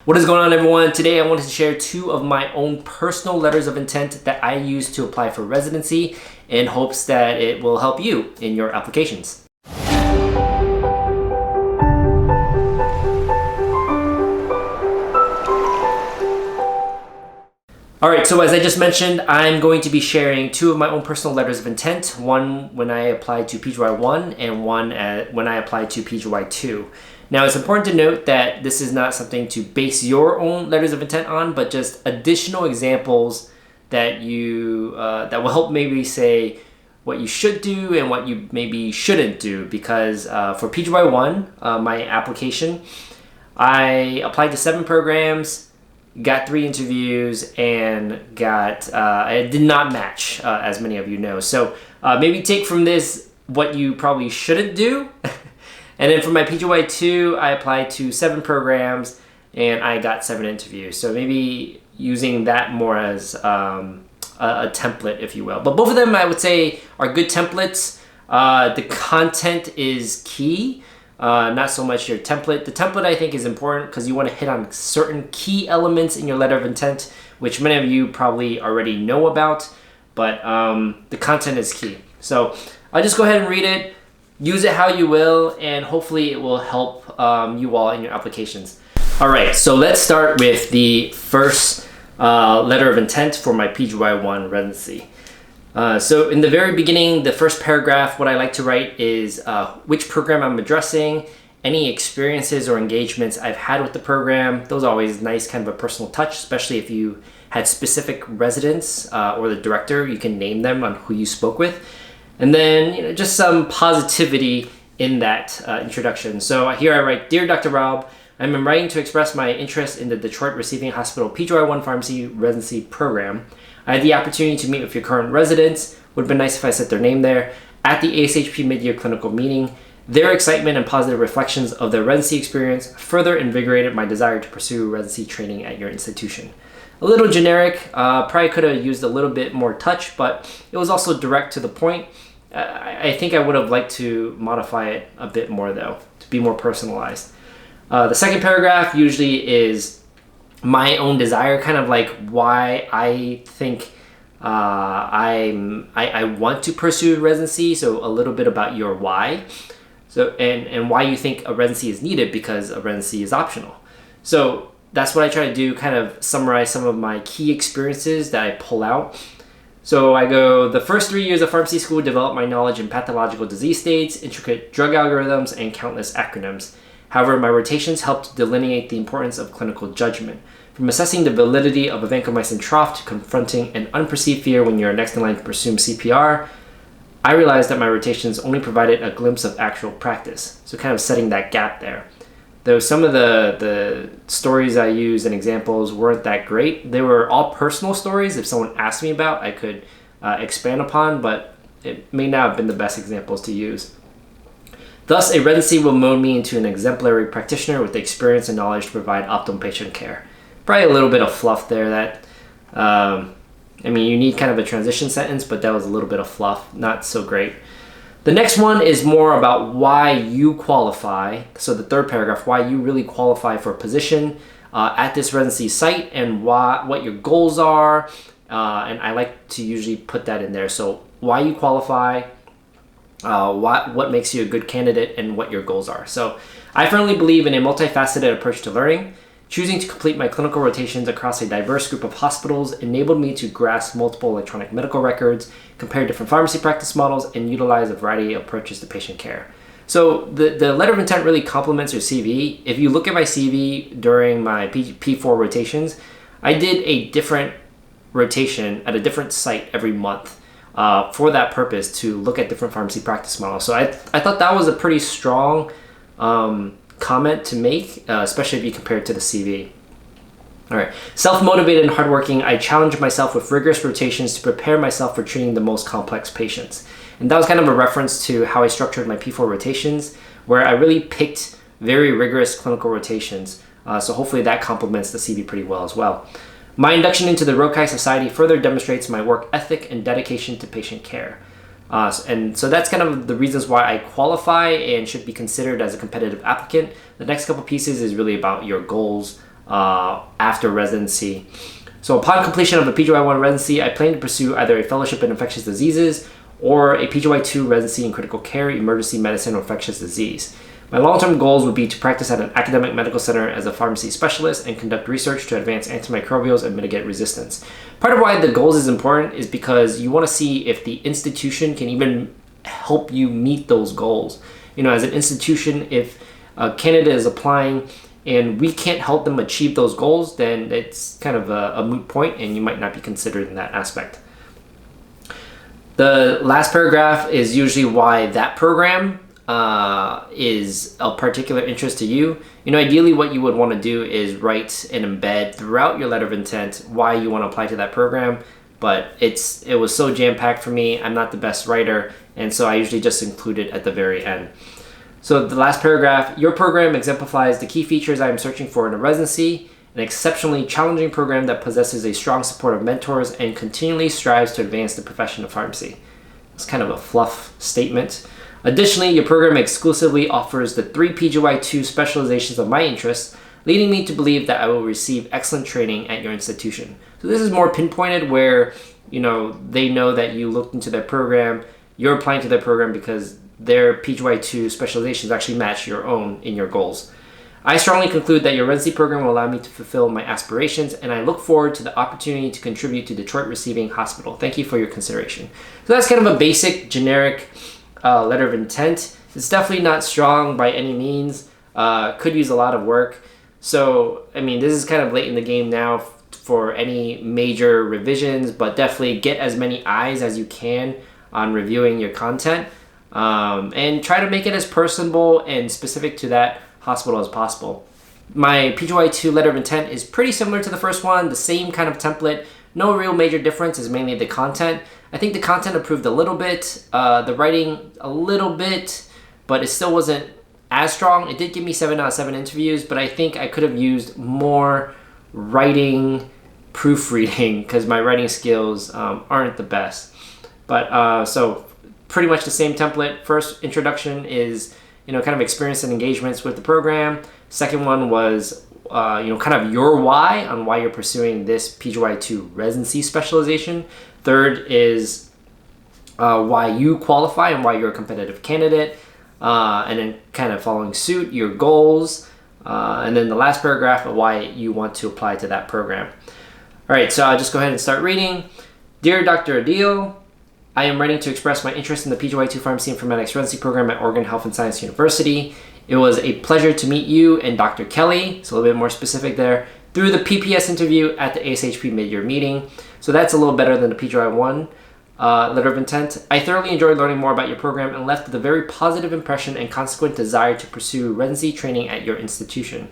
What is going on, everyone? Today I wanted to share two of my own personal letters of intent that I use to apply for residency in hopes that it will help you in your applications. Alright, so as I just mentioned, I'm going to be sharing two of my own personal letters of intent, one when I applied to PGY-1 and one when I applied to PGY-2. Now, it's important to note that this is not something to base your own letters of intent on, but just additional examples that that will help maybe say what you should do and what you maybe shouldn't do. Because for PGY-1, my application, I applied to 7 programs, got 3 interviews, and I did not match, as many of you know. So maybe take from this what you probably shouldn't do. And then for my PGY-2, I applied to 7 programs and I got 7 interviews. So maybe using that more as a template, if you will. But both of them, I would say, are good templates. The content is key, not so much your template. The template, I think, is important because you want to hit on certain key elements in your letter of intent, which many of you probably already know about. But the content is key. So I'll just go ahead and read it. Use it how you will, and hopefully it will help you all in your applications. All right, so let's start with the first letter of intent for my PGY-1 residency. So in the very beginning, the first paragraph, what I like to write is which program I'm addressing, any experiences or engagements I've had with the program. Those are always nice, kind of a personal touch, especially if you had specific residents or the director, you can name them on who you spoke with. And then, just some positivity in that introduction. So here I write, Dear Dr. Rob, I'm writing to express my interest in the Detroit Receiving Hospital PGY-1 Pharmacy Residency Program. I had the opportunity to meet with your current residents. Would have been nice if I said their name there. At the ASHP mid-year clinical meeting, their excitement and positive reflections of their residency experience further invigorated my desire to pursue residency training at your institution. A little generic, probably could have used a little bit more touch, but it was also direct to the point. I think I would have liked to modify it a bit more, though, to be more personalized. The second paragraph usually is my own desire, kind of like why I think I want to pursue residency, so a little bit about your why. So and why you think a residency is needed, because a residency is optional. So that's what I try to do, kind of summarize some of my key experiences that I pull out. So I go, the first 3 years of pharmacy school developed my knowledge in pathological disease states, intricate drug algorithms, and countless acronyms. However, my rotations helped delineate the importance of clinical judgment. From assessing the validity of a vancomycin trough to confronting an unperceived fear when you're next in line to pursue CPR, I realized that my rotations only provided a glimpse of actual practice. So kind of setting that gap there. Though some of the stories I used and examples weren't that great, they were all personal stories. If someone asked me about, I could expand upon, but it may not have been the best examples to use. Thus, a residency will mold me into an exemplary practitioner with the experience and knowledge to provide optimal patient care. Probably a little bit of fluff there that, you need kind of a transition sentence, but that was a little bit of fluff, not so great. The next one is more about why you qualify. So the third paragraph, why you really qualify for a position at this residency site and what your goals are. And I like to usually put that in there. So why you qualify, what makes you a good candidate, and what your goals are. So I firmly believe in a multifaceted approach to learning. Choosing to complete my clinical rotations across a diverse group of hospitals enabled me to grasp multiple electronic medical records, compare different pharmacy practice models, and utilize a variety of approaches to patient care. So the letter of intent really complements your CV. If you look at my CV during my P4 rotations, I did a different rotation at a different site every month for that purpose, to look at different pharmacy practice models. So I thought that was a pretty strong comment to make, especially if you compare it to the CV. All right, self-motivated and hardworking, I challenged myself with rigorous rotations to prepare myself for treating the most complex patients. And that was kind of a reference to how I structured my P4 rotations, where I really picked very rigorous clinical rotations. So hopefully that complements the CV pretty well as well. My induction into the Rokai Society further demonstrates my work ethic and dedication to patient care. And so that's kind of the reasons why I qualify and should be considered as a competitive applicant. The next couple pieces is really about your goals after residency. So upon completion of a PGY-1 residency, I plan to pursue either a fellowship in infectious diseases or a PGY-2 residency in critical care, emergency medicine, or infectious disease. My long-term goals would be to practice at an academic medical center as a pharmacy specialist and conduct research to advance antimicrobials and mitigate resistance. Part of why the goals is important is because you want to see if the institution can even help you meet those goals. As an institution, if a candidate is applying and we can't help them achieve those goals, then it's kind of a moot point and you might not be considered in that aspect. The last paragraph is usually why that program is of particular interest to you. Ideally what you would want to do is write and embed throughout your letter of intent why you want to apply to that program, but it was so jam-packed for me. I'm not the best writer, and so I usually just include it at the very end. So the last paragraph, your program exemplifies the key features I am searching for in a residency, an exceptionally challenging program that possesses a strong support of mentors and continually strives to advance the profession of pharmacy. It's kind of a fluff statement. Additionally, your program exclusively offers the 3 PGY-2 specializations of my interest, leading me to believe that I will receive excellent training at your institution. So this is more pinpointed where, they know that you looked into their program, you're applying to their program because their PGY-2 specializations actually match your own in your goals. I strongly conclude that your residency program will allow me to fulfill my aspirations, and I look forward to the opportunity to contribute to Detroit Receiving Hospital. Thank you for your consideration. So that's kind of a basic, generic letter of intent. It's definitely not strong by any means. Could use a lot of work. So, this is kind of late in the game now for any major revisions, but definitely get as many eyes as you can on reviewing your content, and try to make it as personable and specific to that hospital as possible. My PGY-2 letter of intent is pretty similar to the first one, the same kind of template. No real major difference is mainly the content. I think the content improved a little bit, the writing a little bit, but it still wasn't as strong. It did give me 7 out of 7 interviews, but I think I could have used more writing, proofreading, because my writing skills aren't the best. But so pretty much the same template. First introduction is, kind of experience and engagements with the program. Second one was, kind of your why on why you're pursuing this PGY-2 residency specialization. Third is why you qualify and why you're a competitive candidate. And then kind of following suit, your goals. And then the last paragraph of why you want to apply to that program. All right, so I'll just go ahead and start reading. Dear Dr. Adil, I am writing to express my interest in the PGY-2 Pharmacy Informatics Residency Program at Oregon Health and Science University. It was a pleasure to meet you and Dr. Kelly, so a little bit more specific there, through the PPS interview at the ASHP mid-year meeting. So that's a little better than the PGY-1 letter of intent. I thoroughly enjoyed learning more about your program and left with a very positive impression and consequent desire to pursue residency training at your institution.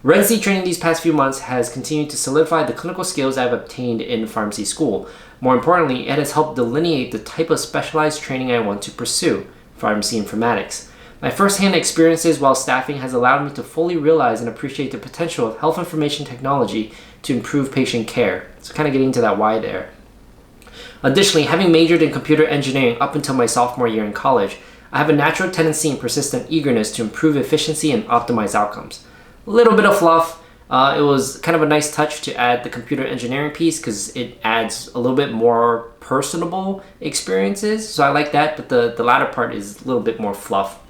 Residency training these past few months has continued to solidify the clinical skills I've obtained in pharmacy school. More importantly, it has helped delineate the type of specialized training I want to pursue, pharmacy informatics. My first-hand experiences while staffing has allowed me to fully realize and appreciate the potential of health information technology to improve patient care. So kind of getting into that why there. Additionally, having majored in computer engineering up until my sophomore year in college, I have a natural tendency and persistent eagerness to improve efficiency and optimize outcomes. A little bit of fluff. It was kind of a nice touch to add the computer engineering piece because it adds a little bit more personable experiences. So I like that, but the latter part is a little bit more fluff.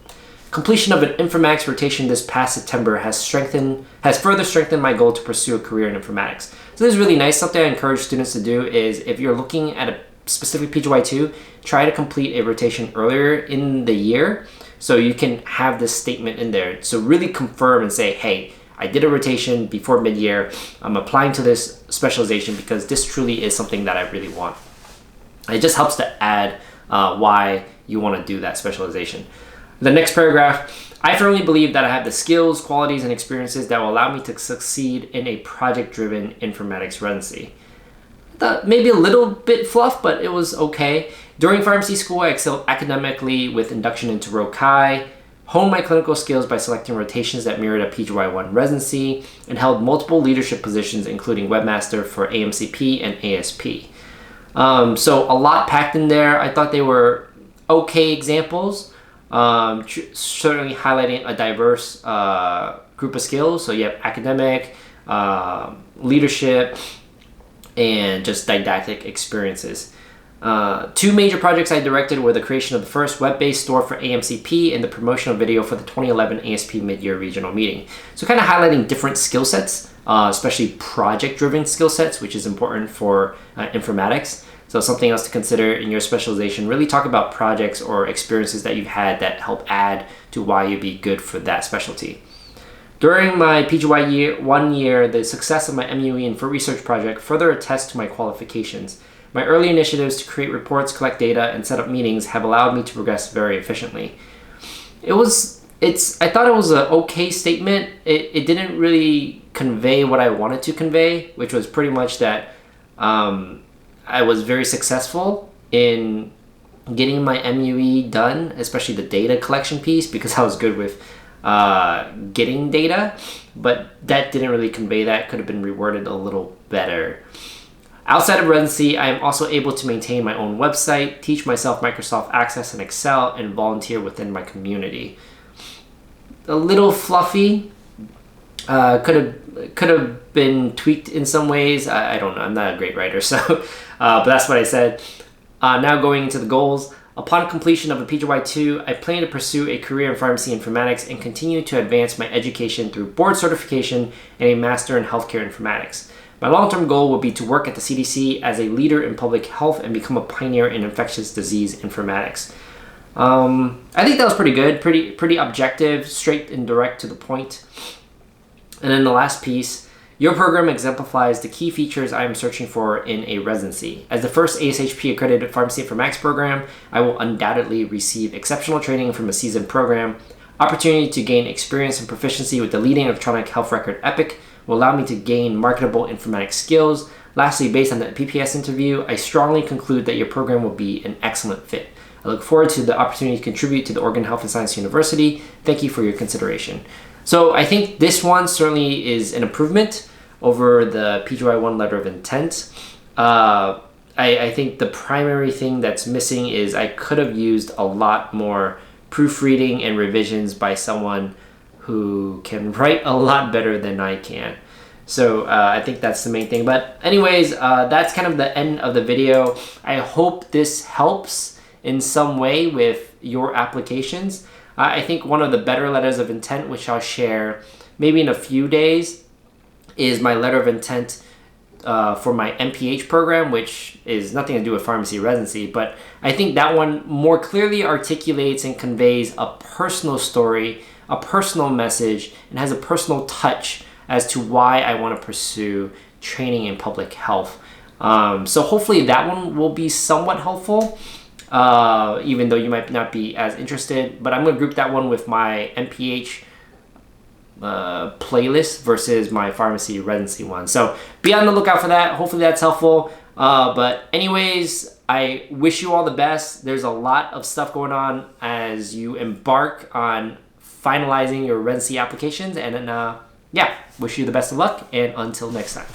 Completion of an informatics rotation this past September has further strengthened my goal to pursue a career in informatics. So this is really nice. Something I encourage students to do is if you're looking at a specific PGY-2, try to complete a rotation earlier in the year so you can have this statement in there. So really confirm and say, hey, I did a rotation before mid-year. I'm applying to this specialization because this truly is something that I really want. It just helps to add why you want to do that specialization. The next paragraph, I firmly believe that I have the skills, qualities, and experiences that will allow me to succeed in a project-driven informatics residency. Maybe a little bit fluff, but it was okay. During pharmacy school, I excelled academically with induction into ROCAI, honed my clinical skills by selecting rotations that mirrored a PGY-1 residency, and held multiple leadership positions, including webmaster for AMCP and ASP. So a lot packed in there. I thought they were okay examples, certainly highlighting a diverse group of skills. So you have academic, leadership, and just didactic experiences. Two major projects I directed were the creation of the first web-based store for AMCP and the promotional video for the 2011 ASP Mid-Year Regional Meeting. So kind of highlighting different skill sets, especially project-driven skill sets, which is important for informatics. So something else to consider in your specialization, really talk about projects or experiences that you've had that help add to why you'd be good for that specialty. During my PGY-1 year, the success of my MUE and for research project further attests to my qualifications. My early initiatives to create reports, collect data, and set up meetings have allowed me to progress very efficiently. I thought it was an okay statement. It didn't really convey what I wanted to convey, which was pretty much that I was very successful in getting my MUE done, especially the data collection piece, because I was good with getting data, but that didn't really convey that. Could have been reworded a little better. Outside of residency, I am also able to maintain my own website, teach myself Microsoft Access and Excel, and volunteer within my community. A little fluffy, could have been tweaked in some ways. I don't know. I'm not a great writer, so but that's what I said. Now going into the goals. Upon completion of the PGY-2, I plan to pursue a career in pharmacy informatics and continue to advance my education through board certification and a master in healthcare informatics. My long-term goal will be to work at the CDC as a leader in public health and become a pioneer in infectious disease informatics. I think that was pretty good, pretty objective, straight and direct to the point. And then the last piece, your program exemplifies the key features I am searching for in a residency. As the first ASHP accredited pharmacy informatics program, I will undoubtedly receive exceptional training from a seasoned program. Opportunity to gain experience and proficiency with the leading electronic health record Epic will allow me to gain marketable informatics skills. Lastly, based on the PPS interview, I strongly conclude that your program will be an excellent fit. I look forward to the opportunity to contribute to the Oregon Health and Science University. Thank you for your consideration. So I think this one certainly is an improvement over the PGY-1 letter of intent. I think the primary thing that's missing is I could have used a lot more proofreading and revisions by someone who can write a lot better than I can. So I think that's the main thing. But anyways, that's kind of the end of the video. I hope this helps in some way with your applications. I think one of the better letters of intent, which I'll share maybe in a few days, is my letter of intent for my MPH program, which is nothing to do with pharmacy residency, but I think that one more clearly articulates and conveys a personal story, a personal message, and has a personal touch as to why I want to pursue training in public health. So hopefully that one will be somewhat helpful, even though you might not be as interested, but I'm going to group that one with my MPH playlist versus my pharmacy residency one. So be on the lookout for that. Hopefully that's helpful. But anyways, I wish you all the best. There's a lot of stuff going on as you embark on finalizing your residency applications. And yeah, wish you the best of luck. And until next time.